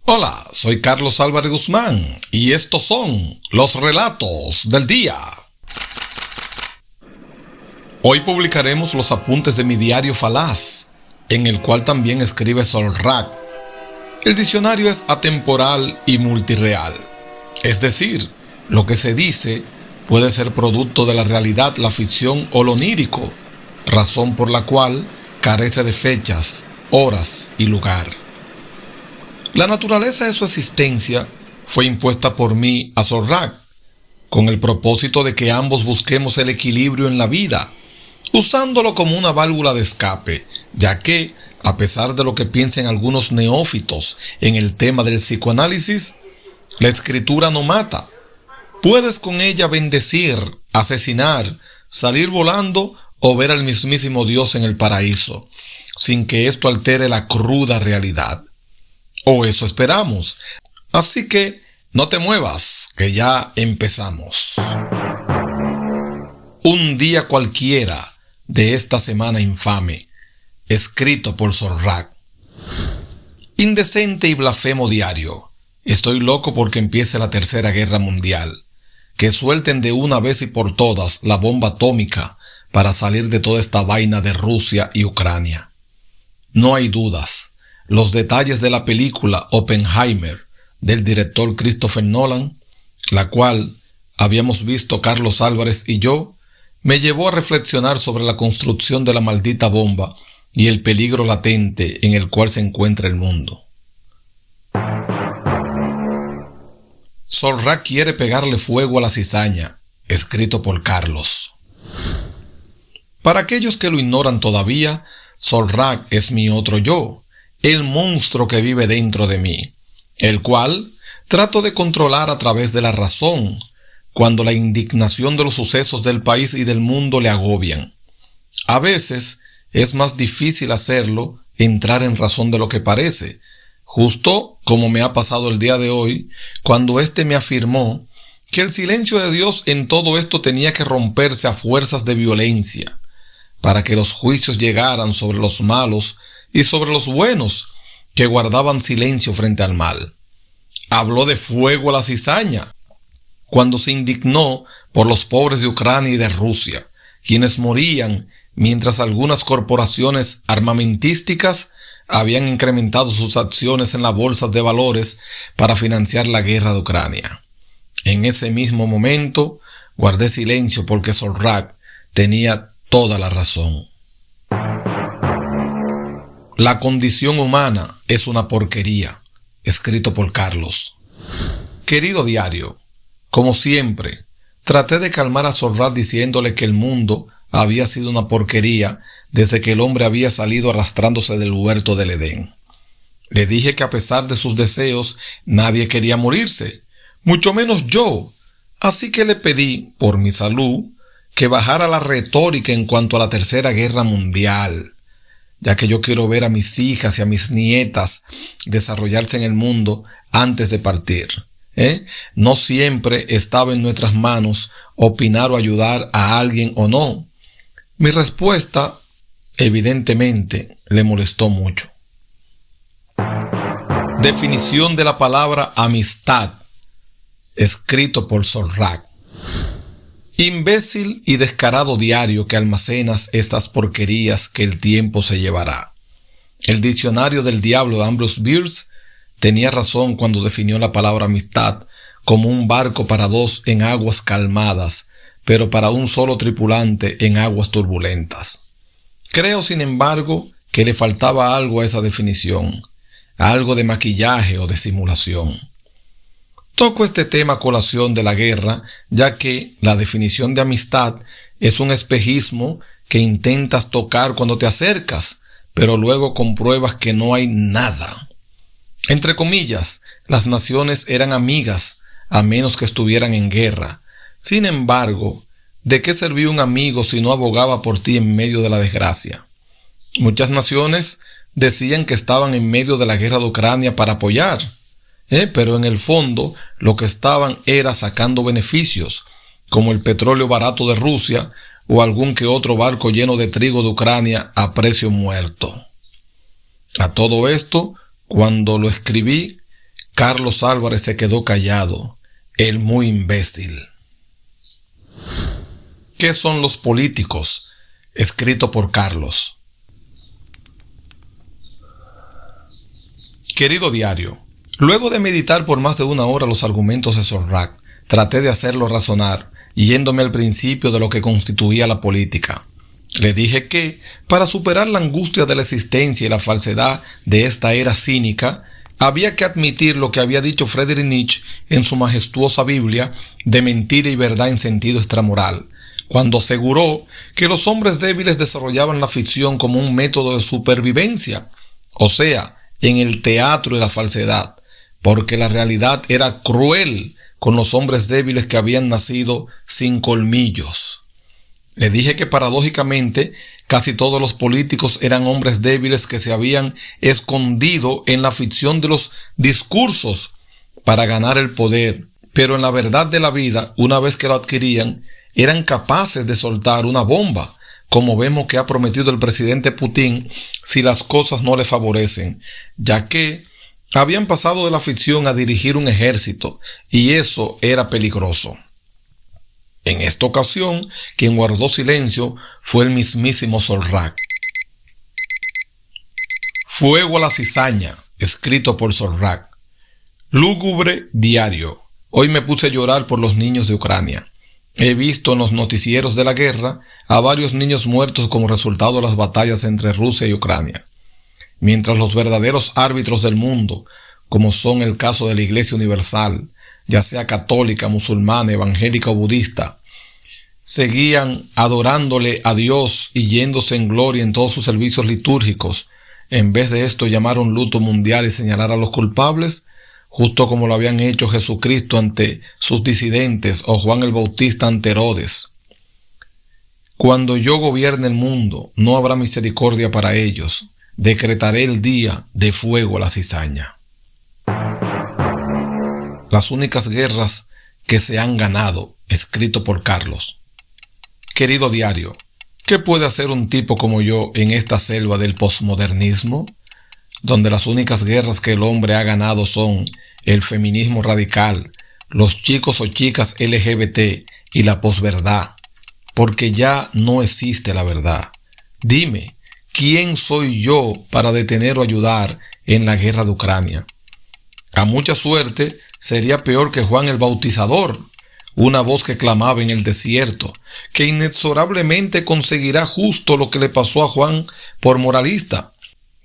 Hola, soy Carlos Álvarez Guzmán y estos son los relatos del día. Hoy publicaremos los apuntes de mi diario falaz, en el cual también escribe Solrak. El diccionario es atemporal y multirreal, es decir, lo que se dice puede ser producto de la realidad, la ficción o lo onírico, razón por la cual carece de fechas, horas y lugar. La naturaleza de su existencia fue impuesta por mí a Solrak, con el propósito de que ambos busquemos el equilibrio en la vida, usándolo como una válvula de escape, ya que, a pesar de lo que piensen algunos neófitos en el tema del psicoanálisis, la escritura no mata. Puedes con ella bendecir, asesinar, salir volando o ver al mismísimo Dios en el paraíso, sin que esto altere la cruda realidad. O eso esperamos. Así que no te muevas, que ya empezamos. Un día cualquiera de esta semana infame, escrito por Solrak. Indecente y blasfemo diario. Estoy loco porque empiece la Tercera Guerra Mundial. Que suelten de una vez y por todas la bomba atómica para salir de toda esta vaina de Rusia y Ucrania. No hay dudas. Los detalles de la película Oppenheimer del director Christopher Nolan, la cual habíamos visto Carlos Álvarez y yo, me llevó a reflexionar sobre la construcción de la maldita bomba y el peligro latente en el cual se encuentra el mundo. Solrak quiere pegarle fuego a la cizaña, escrito por Carlos. Para aquellos que lo ignoran todavía, Solrak es mi otro yo, el monstruo que vive dentro de mí, el cual trato de controlar a través de la razón, cuando la indignación de los sucesos del país y del mundo le agobian. A veces es más difícil hacerlo, entrar en razón de lo que parece, justo como me ha pasado el día de hoy, cuando éste me afirmó que el silencio de Dios en todo esto tenía que romperse a fuerzas de violencia, para que los juicios llegaran sobre los malos y sobre los buenos que guardaban silencio frente al mal. Habló de fuego a la cizaña, cuando se indignó por los pobres de Ucrania y de Rusia, quienes morían mientras algunas corporaciones armamentísticas habían incrementado sus acciones en las bolsas de valores para financiar la guerra de Ucrania. En ese mismo momento guardé silencio porque Solrak tenía toda la razón. La condición humana es una porquería, escrito por Carlos. Querido diario, como siempre, traté de calmar a Solrak diciéndole que el mundo había sido una porquería desde que el hombre había salido arrastrándose del huerto del Edén. Le dije que a pesar de sus deseos, nadie quería morirse, mucho menos yo, así que le pedí, por mi salud, que bajara la retórica en cuanto a la Tercera Guerra Mundial, ya que yo quiero ver a mis hijas y a mis nietas desarrollarse en el mundo antes de partir. No siempre estaba en nuestras manos opinar o ayudar a alguien o no. Mi respuesta, evidentemente, le molestó mucho. Definición de la palabra amistad, escrito por Solrak. Imbécil y descarado diario que almacenas estas porquerías que el tiempo se llevará. El diccionario del diablo de Ambrose Bierce tenía razón cuando definió la palabra amistad como un barco para dos en aguas calmadas, pero para un solo tripulante en aguas turbulentas. Creo, sin embargo, que le faltaba algo a esa definición, algo de maquillaje o de simulación. Toco este tema a colación de la guerra, ya que la definición de amistad es un espejismo que intentas tocar cuando te acercas, pero luego compruebas que no hay nada. Entre comillas, las naciones eran amigas, a menos que estuvieran en guerra. Sin embargo, ¿de qué servía un amigo si no abogaba por ti en medio de la desgracia? Muchas naciones decían que estaban en medio de la guerra de Ucrania para apoyar, pero en el fondo lo que estaban era sacando beneficios, como el petróleo barato de Rusia o algún que otro barco lleno de trigo de Ucrania a precio muerto. A todo esto, cuando lo escribí, Carlos Álvarez se quedó callado, el muy imbécil. ¿Qué son los políticos? Escrito por Carlos. Querido diario, luego de meditar por más de una hora los argumentos de Sorrac, traté de hacerlo razonar, yéndome al principio de lo que constituía la política. Le dije que, para superar la angustia de la existencia y la falsedad de esta era cínica, había que admitir lo que había dicho Friedrich Nietzsche en su majestuosa Biblia de mentira y verdad en sentido extramoral, cuando aseguró que los hombres débiles desarrollaban la ficción como un método de supervivencia, o sea, en el teatro de la falsedad, porque la realidad era cruel con los hombres débiles que habían nacido sin colmillos. Le dije que paradójicamente casi todos los políticos eran hombres débiles que se habían escondido en la ficción de los discursos para ganar el poder, pero en la verdad de la vida, una vez que lo adquirían, eran capaces de soltar una bomba, como vemos que ha prometido el presidente Putin si las cosas no le favorecen, ya que habían pasado de la ficción a dirigir un ejército, y eso era peligroso. En esta ocasión, quien guardó silencio fue el mismísimo Sorrac. Fuego a la cizaña, escrito por Sorrac. Lúgubre diario. Hoy me puse a llorar por los niños de Ucrania. He visto en los noticieros de la guerra a varios niños muertos como resultado de las batallas entre Rusia y Ucrania. Mientras los verdaderos árbitros del mundo, como son el caso de la Iglesia Universal, ya sea católica, musulmana, evangélica o budista, seguían adorándole a Dios y yéndose en gloria en todos sus servicios litúrgicos. En vez de esto, llamaron luto mundial y señalar a los culpables, justo como lo habían hecho Jesucristo ante sus disidentes o Juan el Bautista ante Herodes. Cuando yo gobierne el mundo, no habrá misericordia para ellos. Decretaré el día de fuego a la cizaña. Las únicas guerras que se han ganado, escrito por Carlos. Querido diario, ¿qué puede hacer un tipo como yo en esta selva del posmodernismo, donde las únicas guerras que el hombre ha ganado son el feminismo radical, los chicos o chicas LGBT y la posverdad, porque ya no existe la verdad? Dime, ¿quién soy yo para detener o ayudar en la guerra de Ucrania? A mucha suerte, sería peor que Juan el Bautizador, una voz que clamaba en el desierto, que inexorablemente conseguirá justo lo que le pasó a Juan por moralista,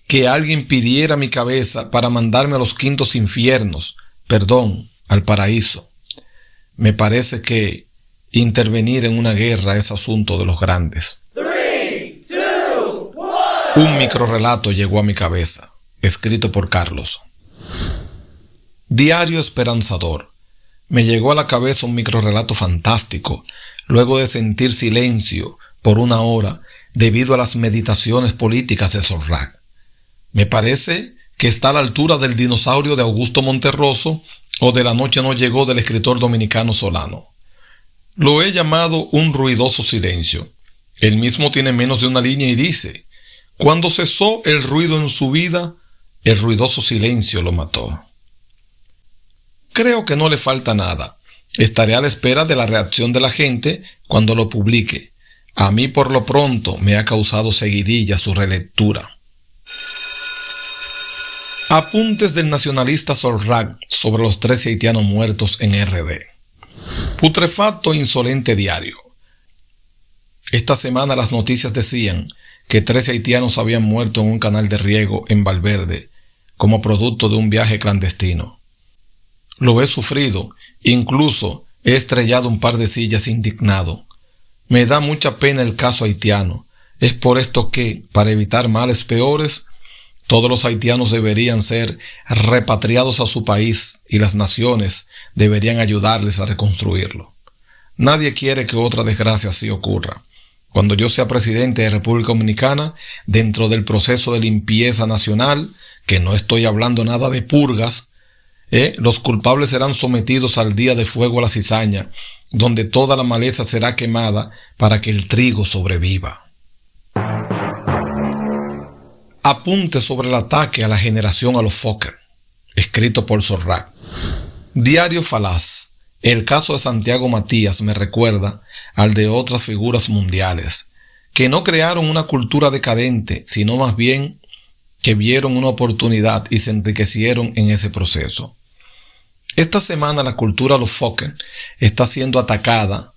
que alguien pidiera mi cabeza para mandarme a los quintos infiernos, perdón, al paraíso. Me parece que intervenir en una guerra es asunto de los grandes. 3, 2, 1. Un microrrelato llegó a mi cabeza, escrito por Carlos. Diario esperanzador. Me llegó a la cabeza un microrrelato fantástico, luego de sentir silencio por una hora debido a las meditaciones políticas de Sorrac. Me parece que está a la altura del dinosaurio de Augusto Monterroso o de La noche no llegó del escritor dominicano Solano. Lo he llamado un ruidoso silencio. Él mismo tiene menos de una línea y dice: cuando cesó el ruido en su vida, el ruidoso silencio lo mató. Creo que no le falta nada. Estaré a la espera de la reacción de la gente cuando lo publique. A mí por lo pronto me ha causado seguidilla su relectura. Apuntes del nacionalista Sorrac sobre los 13 haitianos muertos en RD. Putrefacto e insolente diario. Esta semana las noticias decían que 13 haitianos habían muerto en un canal de riego en Valverde como producto de un viaje clandestino. Lo he sufrido, incluso he estrellado un par de sillas indignado. Me da mucha pena el caso haitiano. Es por esto que, para evitar males peores, todos los haitianos deberían ser repatriados a su país y las naciones deberían ayudarles a reconstruirlo. Nadie quiere que otra desgracia así ocurra. Cuando yo sea presidente de República Dominicana, dentro del proceso de limpieza nacional, que no estoy hablando nada de purgas, los culpables serán sometidos al día de fuego a la cizaña, donde toda la maleza será quemada para que el trigo sobreviva. Apunte sobre el ataque a la generación a los Fokker, escrito escrito por Sorrach. Diario falaz. El caso de Santiago Matías me recuerda al de otras figuras mundiales, que no crearon una cultura decadente, sino más bien que vieron una oportunidad y se enriquecieron en ese proceso. Esta semana la cultura loufoque está siendo atacada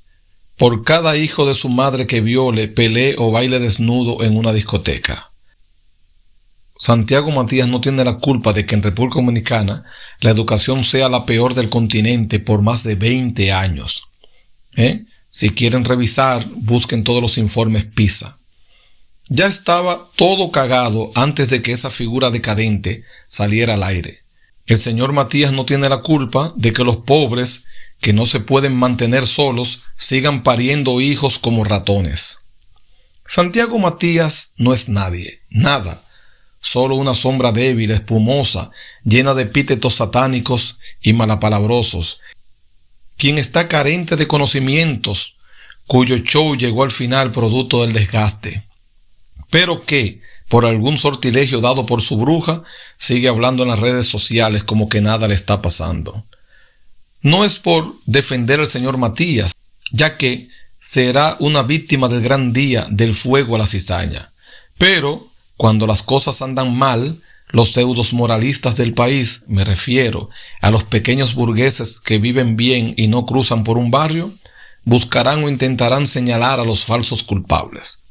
por cada hijo de su madre que viole, pelee o baile desnudo en una discoteca. Santiago Matías no tiene la culpa de que en República Dominicana la educación sea la peor del continente por más de 20 años. Si quieren revisar, busquen todos los informes PISA. Ya estaba todo cagado antes de que esa figura decadente saliera al aire. El señor Matías no tiene la culpa de que los pobres, que no se pueden mantener solos, sigan pariendo hijos como ratones. Santiago Matías no es nadie, nada. Solo una sombra débil, espumosa, llena de epítetos satánicos y malapalabrosos, quien está carente de conocimientos, cuyo show llegó al final producto del desgaste, pero que, por algún sortilegio dado por su bruja, sigue hablando en las redes sociales como que nada le está pasando. No es por defender al señor Matías, ya que será una víctima del gran día del fuego a la cizaña, pero cuando las cosas andan mal, los pseudos moralistas del país, me refiero a los pequeños burgueses que viven bien y no cruzan por un barrio, buscarán o intentarán señalar a los falsos culpables.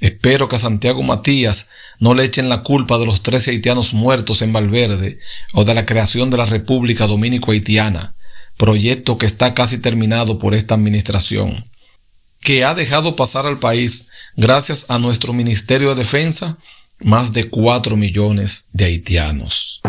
Espero que a Santiago Matías no le echen la culpa de los 13 haitianos muertos en Valverde o de la creación de la República Dominico-Haitiana, proyecto que está casi terminado por esta administración, que ha dejado pasar al país, gracias a nuestro Ministerio de Defensa, más de 4 millones de haitianos.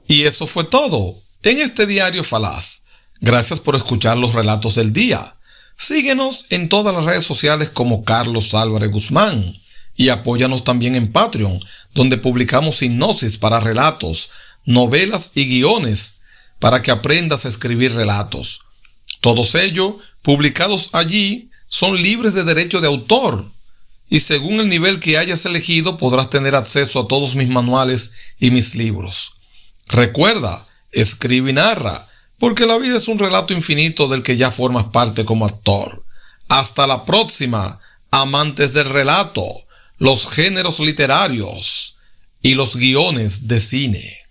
Y eso fue todo en este diario falaz. Gracias por escuchar los relatos del día. Síguenos en todas las redes sociales como Carlos Álvarez Guzmán y apóyanos también en Patreon, donde publicamos hipnosis para relatos, novelas y guiones para que aprendas a escribir relatos. Todos ellos, publicados allí, son libres de derecho de autor. Y según el nivel que hayas elegido podrás tener acceso a todos mis manuales y mis libros. Recuerda, escribe y narra, porque la vida es un relato infinito del que ya formas parte como actor. Hasta la próxima, amantes del relato, los géneros literarios y los guiones de cine.